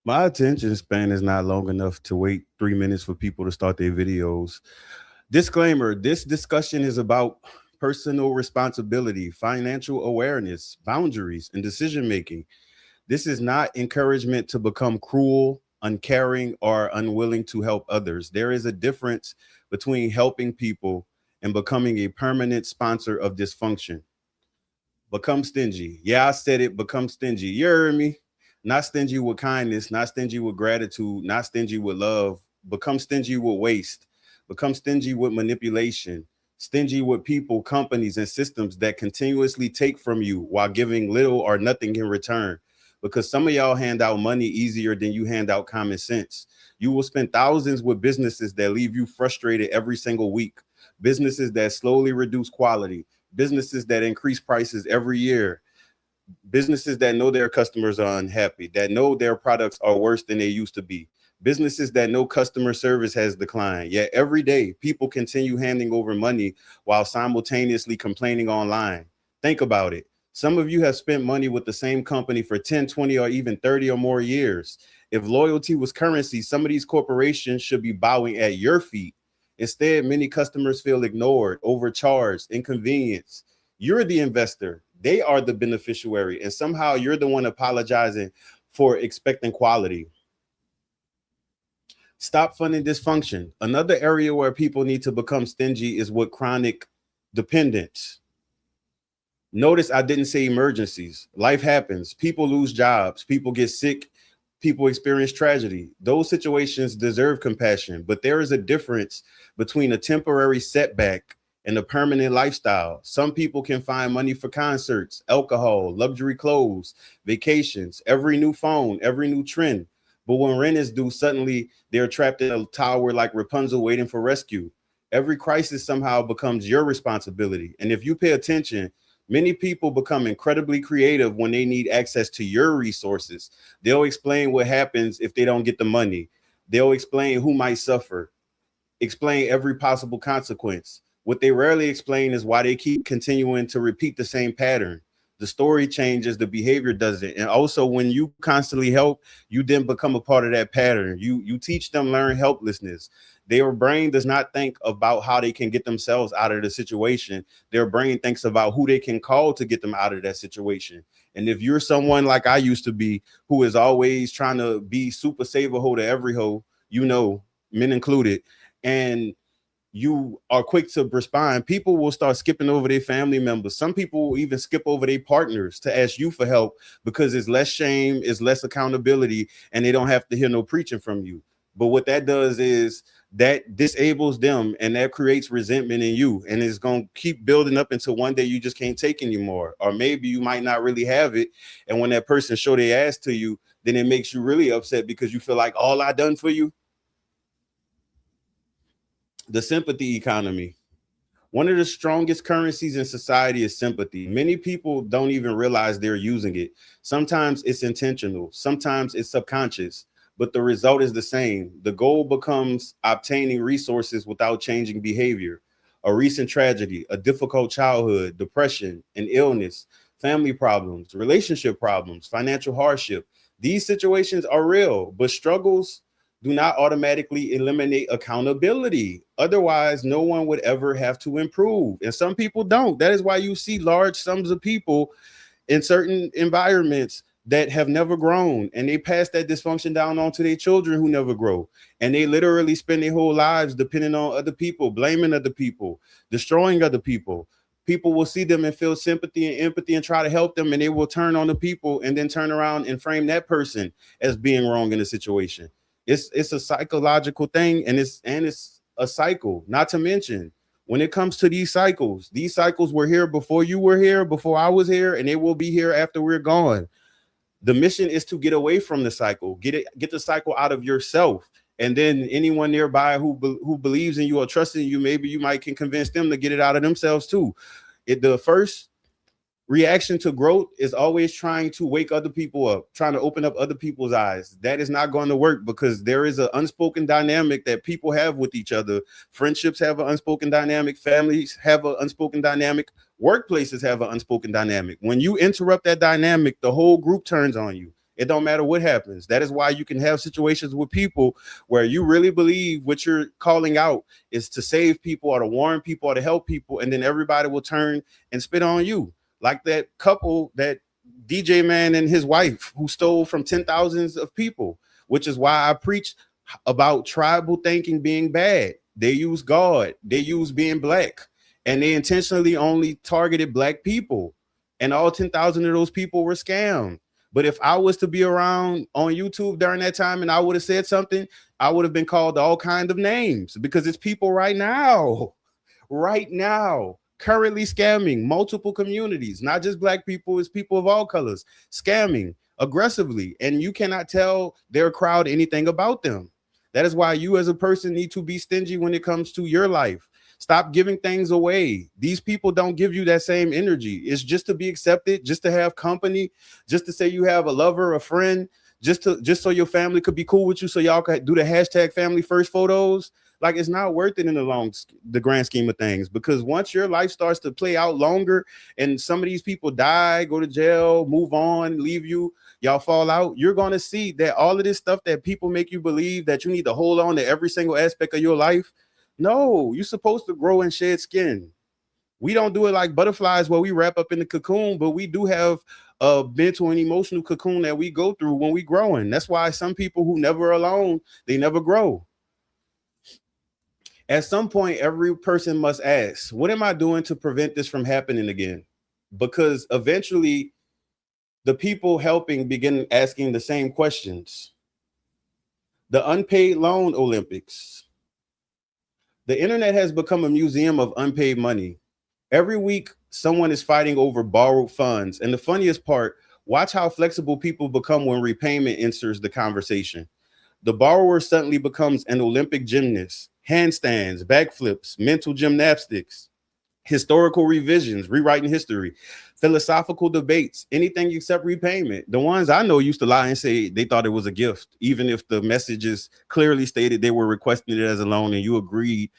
My attention span is not long enough to wait 3 minutes for people to start their videos. Disclaimer: this discussion is about personal responsibility, financial awareness, boundaries, and decision making. This is not encouragement to become cruel, uncaring, or unwilling to help others. There is a difference between helping people and becoming a permanent sponsor of dysfunction. Become stingy. Yeah, I said it. Become stingy. You heard me? Not stingy with kindness, not stingy with gratitude, not stingy with love. Become stingy with waste. Become stingy with manipulation. Stingy with people, companies, and systems that continuously take from you while giving little or nothing in return. Because some of y'all hand out money easier than you hand out common sense. You will spend thousands with businesses that leave you frustrated every single week, businesses that slowly reduce quality, businesses that increase prices every year, businesses that know their customers are unhappy, that know their products are worse than they used to be, businesses that know customer service has declined. Yet every day, people continue handing over money while simultaneously complaining online. Think about it. Some of you have spent money with the same company for 10, 20, or even 30 or more years. If loyalty was currency, some of these corporations should be bowing at your feet. Instead, many customers feel ignored, overcharged, inconvenienced. You're the investor, they are the beneficiary, and somehow you're the one apologizing for expecting quality. Stop funding dysfunction. Another area where people need to become stingy is with chronic dependence. Notice I didn't say emergencies. Life happens. People lose jobs. People get sick. People experience tragedy. Those situations deserve compassion, but there is a difference between a temporary setback and a permanent lifestyle. Some people can find money for concerts, alcohol, luxury clothes, vacations, every new phone, every new trend. But when rent is due, suddenly they're trapped in a tower like Rapunzel waiting for rescue. Every crisis somehow becomes your responsibility. And if you pay attention, many people become incredibly creative when they need access to your resources. They'll explain what happens if they don't get the money. They'll explain who might suffer, explain every possible consequence. What they rarely explain is why they keep continuing to repeat the same pattern. The story changes, the behavior doesn't. And also, when you constantly help, you then become a part of that pattern. You teach them learn helplessness. Their brain does not think about how they can get themselves out of the situation. Their brain thinks about who they can call to get them out of that situation. And if you're someone like I used to be, who is always trying to be super saver hoe to every hoe, you know, men included, and you are quick to respond, people will start skipping over their family members. Some people will even skip over their partners to ask you for help because it's less shame, it's less accountability, and they don't have to hear no preaching from you. But what that does is that disables them, and that creates resentment in you, and it's going to keep building up until one day you just can't take anymore. Or maybe you might not really have it, and when that person show their ass to you, then it makes you really upset because you feel like all I done for you. The sympathy economy. One of the strongest currencies in society is sympathy. Many people don't even realize they're using it. Sometimes it's intentional, sometimes it's subconscious, but the result is the same. The goal becomes obtaining resources without changing behavior. A recent tragedy, a difficult childhood, depression, an illness, family problems, relationship problems, financial hardship. These situations are real, but struggles do not automatically eliminate accountability. Otherwise, no one would ever have to improve. And some people don't. That is why you see large sums of people in certain environments that have never grown, and they pass that dysfunction down onto their children who never grow. And they literally spend their whole lives depending on other people, blaming other people, destroying other people. People will see them and feel sympathy and empathy and try to help them, and they will turn on the people and then turn around and frame that person as being wrong in the situation. It's a psychological thing, and it's a cycle. Not to mention, when it comes to these cycles were here before you were here, before I was here, and they will be here after we're gone. The mission is to get away from the cycle, get the cycle out of yourself, and then anyone nearby who believes in you or trusts in you, maybe you might can convince them to get it out of themselves too. The first reaction to growth is always trying to wake other people up, trying to open up other people's eyes. That is not going to work because there is an unspoken dynamic that people have with each other. Friendships have an unspoken dynamic, families have an unspoken dynamic, workplaces have an unspoken dynamic. When you interrupt that dynamic, the whole group turns on you. It don't matter what happens. That is why you can have situations with people where you really believe what you're calling out is to save people or to warn people or to help people, and then everybody will turn and spit on you. Like that couple, that DJ man and his wife who stole from 10,000s of people, which is why I preach about tribal thinking being bad. They use God, they use being black, and they intentionally only targeted black people. And all 10,000 of those people were scammed. But if I was to be around on YouTube during that time and I would have said something, I would have been called all kinds of names, because it's people right now, currently scamming multiple communities, not just black people, it's people of all colors scamming aggressively. And you cannot tell their crowd anything about them. That is why you as a person need to be stingy when it comes to your life. Stop giving things away. These people don't give you that same energy. It's just to be accepted, just to have company, just to say you have a lover, a friend, just so your family could be cool with you, so y'all could do the hashtag family first photos. Like, it's not worth it in the grand scheme of things, because once your life starts to play out longer and some of these people die, go to jail, move on, leave you, y'all fall out, you're going to see that all of this stuff that people make you believe that you need to hold on to every single aspect of your life. No, you're supposed to grow and shed skin. We don't do it like butterflies where we wrap up in the cocoon, but we do have a mental and emotional cocoon that we go through when we growing. That's why some people who never alone, they never grow. At some point, every person must ask, what am I doing to prevent this from happening again? Because eventually the people helping begin asking the same questions. The unpaid loan Olympics. The internet has become a museum of unpaid money. Every week, someone is fighting over borrowed funds. And the funniest part, watch how flexible people become when repayment enters the conversation. The borrower suddenly becomes an Olympic gymnast, handstands, backflips, mental gymnastics, historical revisions, rewriting history, philosophical debates, anything except repayment. The ones I know used to lie and say they thought it was a gift, even if the messages clearly stated they were requesting it as a loan and you agreed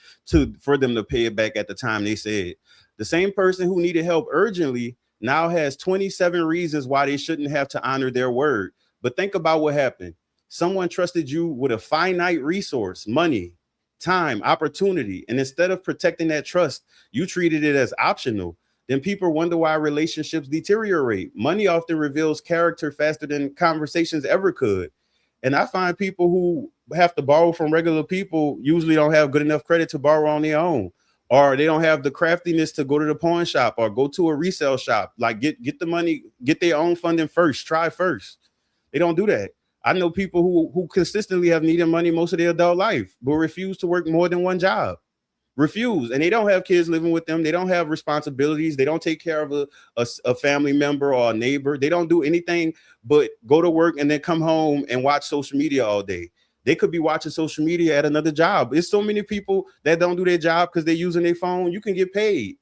for them to pay it back at the time they said. The same person who needed help urgently now has 27 reasons why they shouldn't have to honor their word. But think about what happened. Someone trusted you with a finite resource, money, time, opportunity, and instead of protecting that trust, you treated it as optional. Then people wonder why relationships deteriorate. Money often reveals character faster than conversations ever could. And I find people who have to borrow from regular people usually don't have good enough credit to borrow on their own, or they don't have the craftiness to go to the pawn shop or go to a resale shop. Like, get the money, get their own funding first, try first. They don't do that. I know people who consistently have needed money most of their adult life, but refuse to work more than one job. Refuse. And they don't have kids living with them. They don't have responsibilities. They don't take care of a family member or a neighbor. They don't do anything but go to work and then come home and watch social media all day. They could be watching social media at another job. There's so many people that don't do their job because they're using their phone. You can get paid.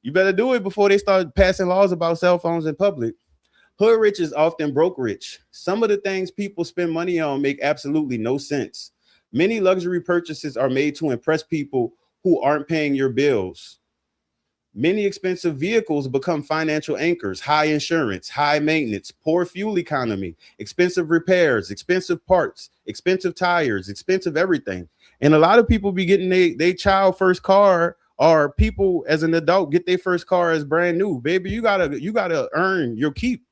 You better do it before they start passing laws about cell phones in public. Hood rich is often broke rich. Some of the things people spend money on make absolutely no sense. Many luxury purchases are made to impress people who aren't paying your bills. Many expensive vehicles become financial anchors: high insurance, high maintenance, poor fuel economy, expensive repairs, expensive parts, expensive tires, expensive everything. And a lot of people be getting their child first car, or people as an adult get their first car as brand new. Baby, you gotta earn your keep.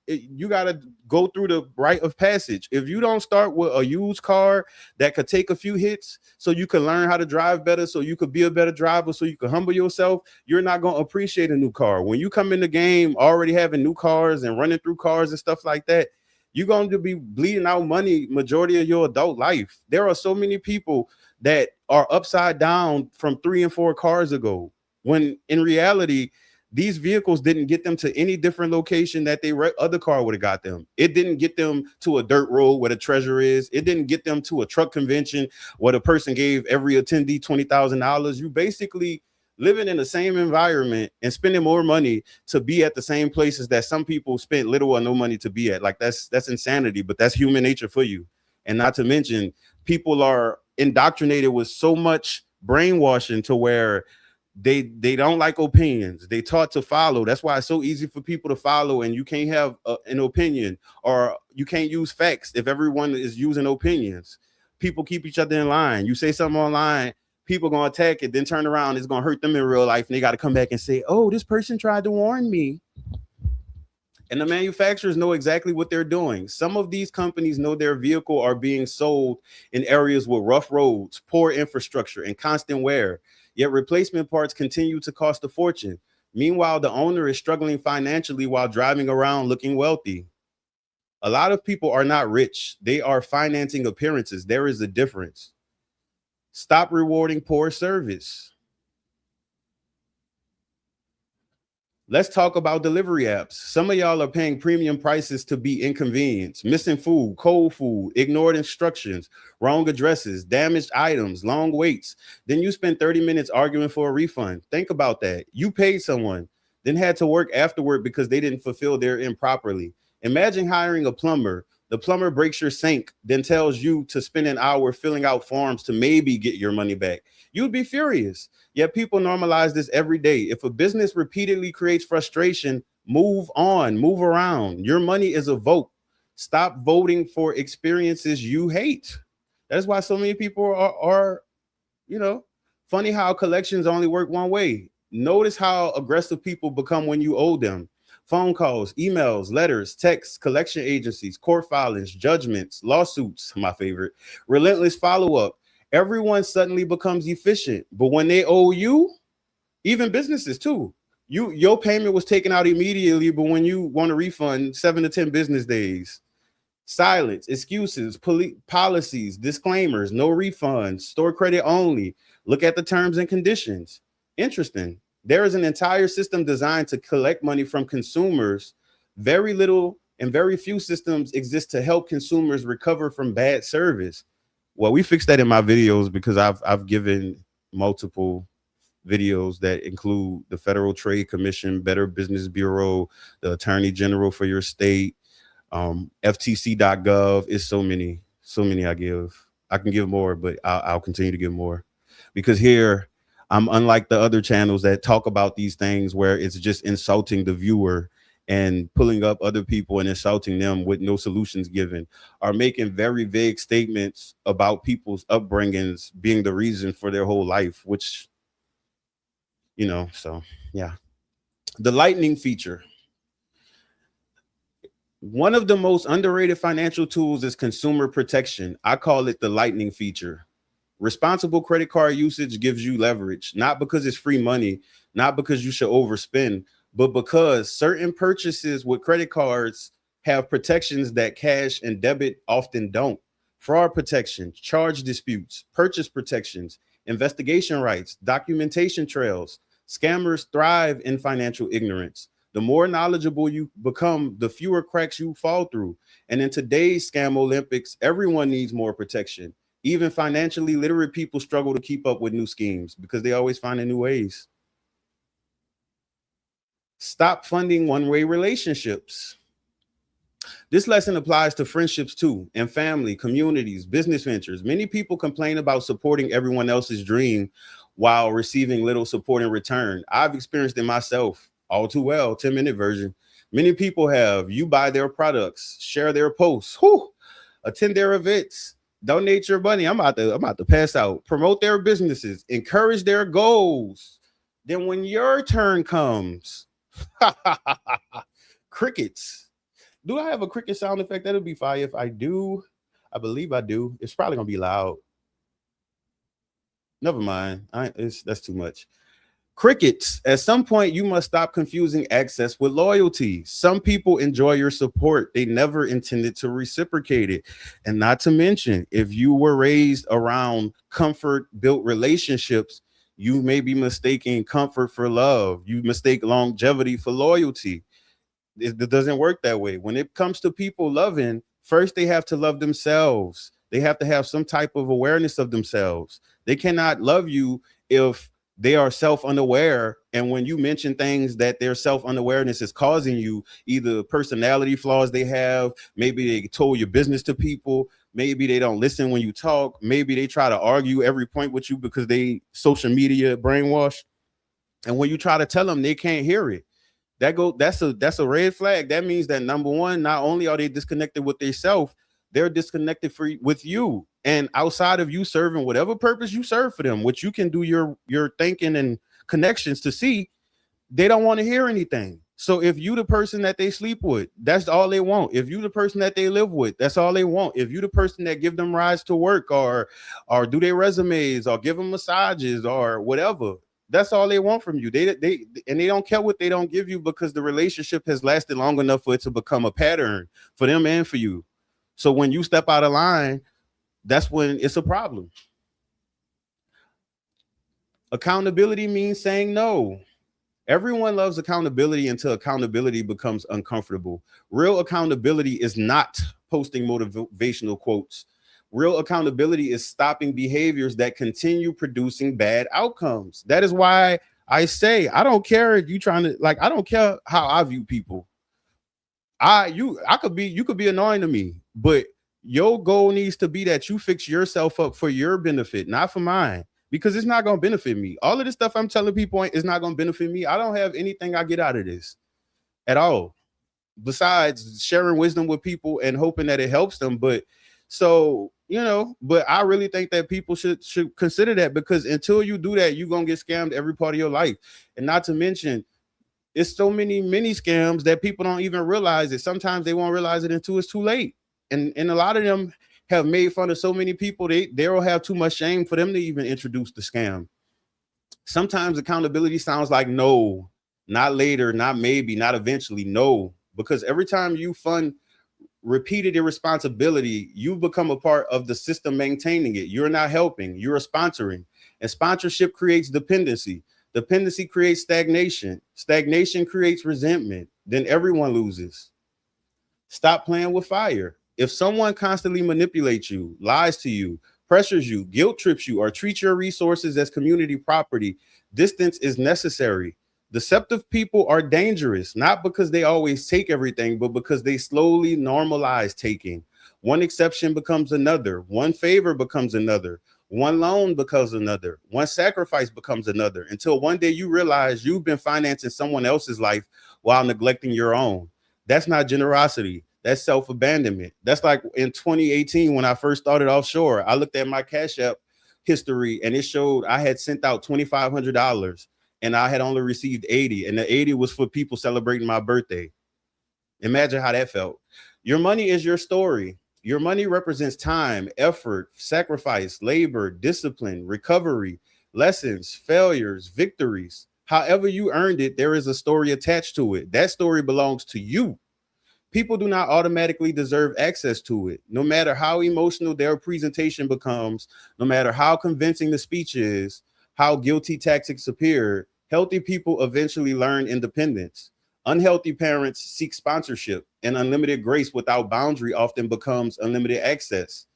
You got to go through the rite of passage. If you don't start with a used car that could take a few hits so you can learn how to drive better, so you could be a better driver, so you can humble yourself, you're not going to appreciate a new car. When you come in the game already having new cars and running through cars and stuff like that, you're going to be bleeding out money majority of your adult life. There are so many people that are upside down from 3 and 4 cars ago, when in reality, these vehicles didn't get them to any different location that other car would have got them. It didn't get them to a dirt road where the treasure is. It didn't get them to a truck convention where the person gave every attendee $20,000. You basically living in the same environment and spending more money to be at the same places that some people spent little or no money to be at. Like, that's insanity, but that's human nature for you. And not to mention, people are indoctrinated with so much brainwashing to where They don't like opinions. They taught to follow. That's why it's so easy for people to follow, and you can't have an opinion, or you can't use facts if everyone is using opinions. People keep each other in line. You say something online, people gonna attack it, then turn around, it's gonna hurt them in real life, and they got to come back and say, oh, this person tried to warn me. And the manufacturers know exactly what they're doing. Some of these companies know their vehicle are being sold in areas with rough roads, poor infrastructure, and constant wear. Yet replacement parts continue to cost a fortune. Meanwhile, the owner is struggling financially while driving around looking wealthy. A lot of people are not rich. They are financing appearances. There is a difference. Stop rewarding poor service. Let's talk about delivery apps. Some of y'all are paying premium prices to be inconvenienced, missing food, cold food, ignored instructions, wrong addresses, damaged items, long waits. Then you spend 30 minutes arguing for a refund. Think about that. You paid someone, then had to work afterward because they didn't fulfill their end properly. Imagine hiring a plumber. The plumber breaks your sink, then tells you to spend an hour filling out forms to maybe get your money back. You'd be furious. Yet people normalize this every day. If a business repeatedly creates frustration, move on, move around. Your money is a vote. Stop voting for experiences you hate. That's why so many people are funny how collections only work one way. Notice how aggressive people become when you owe them. Phone calls, emails, letters, texts, collection agencies, court filings, judgments, lawsuits, my favorite, relentless follow-up. Everyone suddenly becomes efficient, but when they owe you, even businesses too, your payment was taken out immediately, but when you want a refund, 7 to 10 business days. Silence, excuses, policies, disclaimers, no refunds, store credit only. Look at the terms and conditions. Interesting. There is an entire system designed to collect money from consumers. Very little and very few systems exist to help consumers recover from bad service. Well, we fixed that in my videos because I've given multiple videos that include the Federal Trade Commission, Better Business Bureau, the Attorney General for your state, ftc.gov. It's so many I give. I can give more, but I'll continue to give more because here I'm unlike the other channels that talk about these things where it's just insulting the viewer and pulling up other people and insulting them with no solutions given, are making very vague statements about people's upbringings being the reason for their whole life, which, so yeah. The lightning feature. One of the most underrated financial tools is consumer protection. I call it the lightning feature. Responsible credit card usage gives you leverage, not because it's free money, not because you should overspend, but because certain purchases with credit cards have protections that cash and debit often don't. Fraud protection, charge disputes, purchase protections, investigation rights, documentation trails. Scammers thrive in financial ignorance. The more knowledgeable you become, the fewer cracks you fall through. And in today's scam Olympics, everyone needs more protection. Even financially literate people struggle to keep up with new schemes because they always find new ways. Stop funding one-way relationships. This lesson applies to friendships too, and family, communities, business ventures. Many people complain about supporting everyone else's dream while receiving little support in return. I've experienced it myself all too well. 10-minute version. Many people have. You buy their products, share their posts, attend their events, donate your money. I'm about to pass out. Promote their businesses, encourage their goals. Then when your turn comes, crickets. Do I have a cricket sound effect? That'll be fire. If I do, I believe I do. It's probably gonna be loud. Never mind. That's too much. Crickets. At some point, you must stop confusing access with loyalty. Some people enjoy your support. They never intended to reciprocate it. And not to mention, if you were raised around comfort-built relationships, you may be mistaking comfort for love. You mistake longevity for loyalty. It doesn't work that way. When it comes to people loving, first they have to love themselves. They have to have some type of awareness of themselves. They cannot love you if they are self-unaware. And when you mention things that their self-unawareness is causing you, either personality flaws they have, maybe they told your business to people, maybe they don't listen when you talk, maybe they try to argue every point with you because they social media brainwash. And when you try to tell them, they can't hear it. That's a red flag. That means that number one, not only are they disconnected with themselves, they're disconnected with you. And outside of you serving whatever purpose you serve for them, which you can do your thinking and connections to see, they don't want to hear anything. So if you the person that they sleep with, that's all they want. If you the person that they live with, that's all they want. If you the person that give them rides to work or do their resumes or give them massages or whatever, that's all they want from you. They don't care what they don't give you, because the relationship has lasted long enough for it to become a pattern for them and for you. So when you step out of line, that's when it's a problem. Accountability means saying no. Everyone loves accountability until accountability becomes uncomfortable. Real accountability is not posting motivational quotes. Real accountability is stopping behaviors that continue producing bad outcomes. That is why I say, I don't care if you trying to, like, I don't care how I view people. You could be annoying to me, but your goal needs to be that you fix yourself up for your benefit, not for mine, because it's not going to benefit me. All of this stuff I'm telling people is not going to benefit me. I don't have anything I get out of this at all, besides sharing wisdom with people and hoping that it helps them. But so, but I really think that people should consider that, because until you do that, you're going to get scammed every part of your life. And not to mention, it's so many mini scams that people don't even realize it. Sometimes they won't realize it until it's too late. And a lot of them have made fun of so many people, they'll have too much shame for them to even introduce the scam. Sometimes accountability sounds like no, not later, not maybe, not eventually, no. Because every time you fund repeated irresponsibility, you become a part of the system maintaining it. You're not helping, you're sponsoring. And sponsorship creates dependency. Dependency creates stagnation. Stagnation creates resentment. Then everyone loses. Stop playing with fire. If someone constantly manipulates you, lies to you, pressures you, guilt trips you, or treats your resources as community property, distance is necessary. Deceptive people are dangerous, not because they always take everything, but because they slowly normalize taking. One exception becomes another. One favor becomes another. One loan becomes another. One sacrifice becomes another, until one day you realize you've been financing someone else's life while neglecting your own. That's not generosity. That's self-abandonment. That's like in 2018 when I first started offshore. I looked at my Cash App history and it showed I had sent out $2,500 and I had only received 80, and the 80 was for people celebrating my birthday. Imagine how that felt. Your money is your story. Your money represents time, effort, sacrifice, labor, discipline, recovery, lessons, failures, victories. However you earned it, there is a story attached to it. That story belongs to you. People do not automatically deserve access to it. No matter how emotional their presentation becomes, no matter how convincing the speech is, how guilty tactics appear, healthy people eventually learn independence. Unhealthy parents seek sponsorship, and unlimited grace without boundary often becomes unlimited access.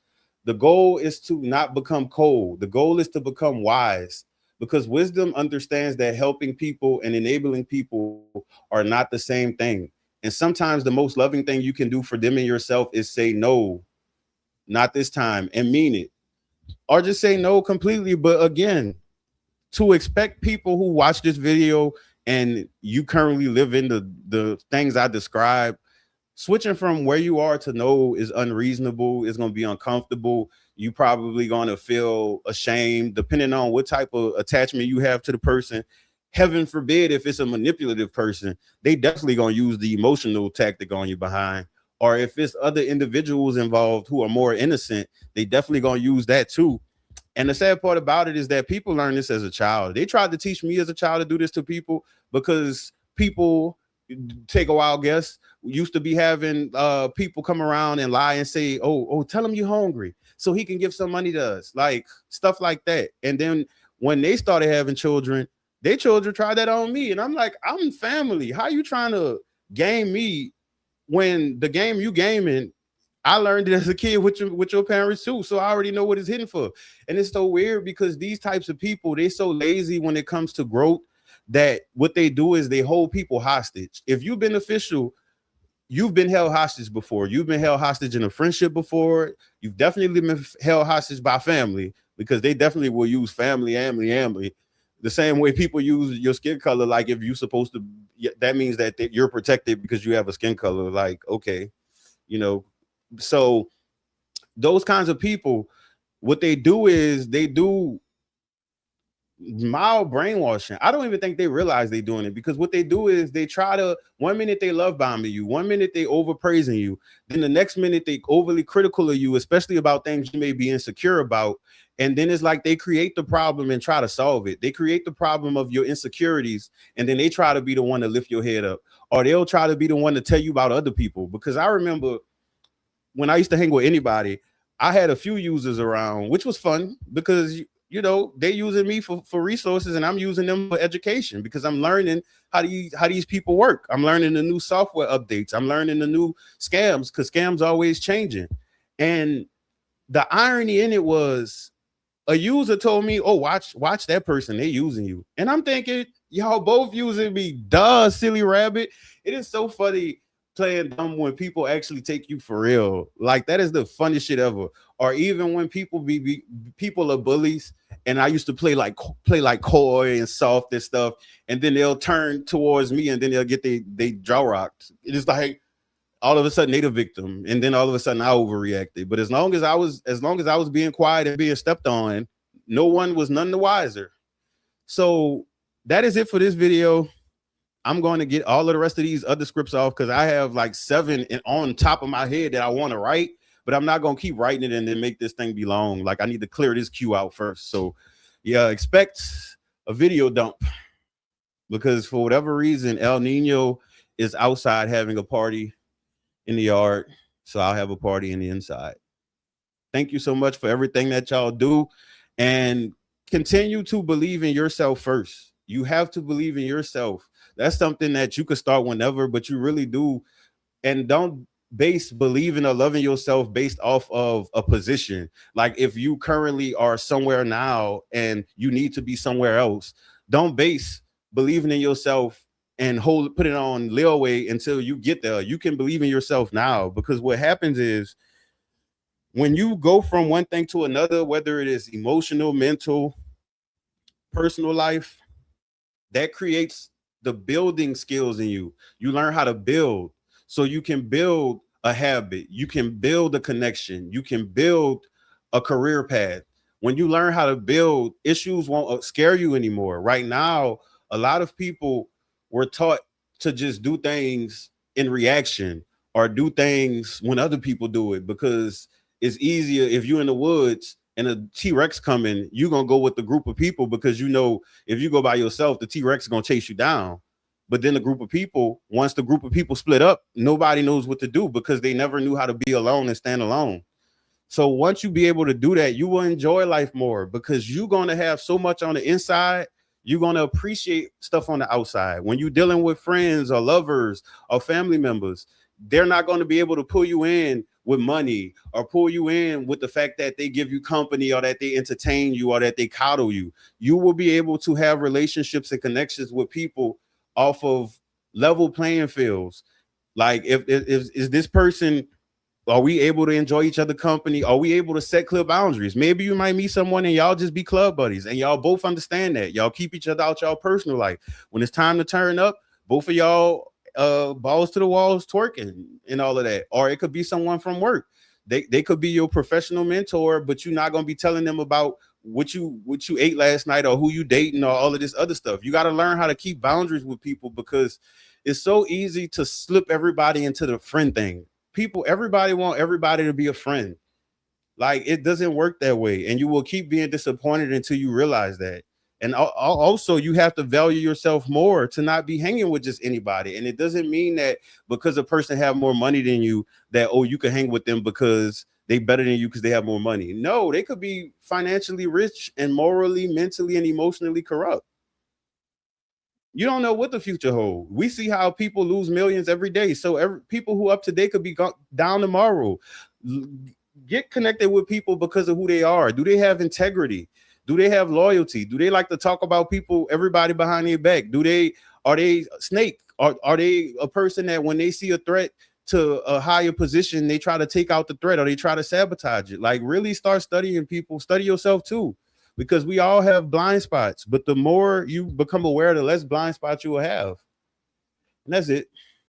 The goal is to not become cold. The goal is to become wise, because wisdom understands that helping people and enabling people are not the same thing. And sometimes the most loving thing you can do for them and yourself is say no, not this time, and mean it. Or just say no completely. But again, to expect people who watch this video and you currently live in the things I described, switching from where you are to no is unreasonable. It's going to be uncomfortable. You probably going to feel ashamed, depending on what type of attachment you have to the person. Heaven forbid, if it's a manipulative person, they definitely going to use the emotional tactic on you behind. Or if it's other individuals involved who are more innocent, they definitely going to use that too. And the sad part about it is that people learn this as a child. They tried to teach me as a child to do this to people, because people, take a wild guess, used to be having people come around and lie and say, oh, tell him you're hungry so he can give some money to us, like stuff like that. And then when they started having children, their children tried that on me. And I'm like, I'm family. How you trying to game me when the game you gaming, I learned it as a kid with your parents too. So I already know what it's hitting for. And it's so weird because these types of people, they're so lazy when it comes to growth, that what they do is they hold people hostage. If you've been official, you've been held hostage before. You've been held hostage in a friendship before. You've definitely been held hostage by family, because they definitely will use family. The same way people use your skin color, like if you're supposed to, that means that you're protected because you have a skin color. Like, okay, you know, so those kinds of people, what they do is they do mild brainwashing. I don't even think they realize they're doing it, because what they do is they try to, one minute they love bombing you, one minute they overpraising you, then the next minute they overly critical of you, especially about things you may be insecure about. And then it's like they create the problem and try to solve it. They create the problem of your insecurities, and then they try to be the one to lift your head up, or they'll try to be the one to tell you about other people. Because I remember when I used to hang with anybody, I had a few users around, which was fun because you know they using me for resources, and I'm using them for education because I'm learning how these people work. I'm learning the new software updates. I'm learning the new scams, because scams always changing. And the irony in it was, a user told me, "Oh, watch that person. They using you." And I'm thinking, y'all both using me. Duh, silly rabbit. It is so funny playing dumb when people actually take you for real. Like, that is the funniest shit ever. Or even when people people are bullies, and I used to play like coy and soft and stuff, and then they'll turn towards me and then they'll get they jaw rocked. It is like all of a sudden they the victim, and then all of a sudden I overreacted. But as long as I was being quiet and being stepped on, no one was none the wiser. So that is it for this video. I'm going to get all of the rest of these other scripts off, because I have like 7 on top of my head that I want to write, but I'm not going to keep writing it and then make this thing be long. Like, I need to clear this queue out first. So yeah, expect a video dump, because for whatever reason, El Nino is outside having a party in the yard. So I'll have a party in the inside. Thank you so much for everything that y'all do, and continue to believe in yourself first. You have to believe in yourself. That's something that you could start whenever, but you really do. And don't base believing or loving yourself based off of a position. Like, if you currently are somewhere now and you need to be somewhere else, don't base believing in yourself and put it on layaway until you get there. You can believe in yourself now, because what happens is, when you go from one thing to another, whether it is emotional, mental, personal life, that creates the building skills in you. You learn how to build, so you can build a habit, you can build a connection, you can build a career path. When you learn how to build, issues won't scare you anymore. Right now, a lot of people were taught to just do things in reaction, or do things when other people do it, because it's easier. If you're in the woods and a T-Rex coming, you're going to go with the group of people, because you know if you go by yourself, the T-Rex is going to chase you down. But then the group of people, once the group of people split up, nobody knows what to do, because they never knew how to be alone and stand alone. So once you be able to do that, you will enjoy life more, because you're going to have so much on the inside. You're going to appreciate stuff on the outside. When you're dealing with friends or lovers or family members, they're not going to be able to pull you in with money, or pull you in with the fact that they give you company, or that they entertain you, or that they coddle you. You will be able to have relationships and connections with people off of level playing fields. Like, if is this person, are we able to enjoy each other company? Are we able to set clear boundaries? Maybe you might meet someone and y'all just be club buddies, and y'all both understand that. Y'all keep each other out y'all personal life. When it's time to turn up, both of y'all balls to the walls twerking and all of that. Or it could be someone from work. They could be your professional mentor, but you're not going to be telling them about what you ate last night, or who you dating, or all of this other stuff. You got to learn how to keep boundaries with people, because it's so easy to slip everybody into the friend thing. Everybody want everybody to be a friend. Like, it doesn't work that way, and you will keep being disappointed until you realize that. And also, you have to value yourself more to not be hanging with just anybody. And it doesn't mean that because a person have more money than you, that, oh, you can hang with them because they better than you because they have more money. No, they could be financially rich and morally, mentally, and emotionally corrupt. You don't know what the future holds. We see how people lose millions every day. So people who up today could be down tomorrow. Get connected with people because of who they are. Do they have integrity? Do they have loyalty? Do they like to talk about everybody behind their back? Are they snake? Are they a person that when they see a threat to a higher position, they try to take out the threat, or they try to sabotage it? Like, really start studying people. Study yourself too, because we all have blind spots, but the more you become aware, the less blind spots you will have. And that's it.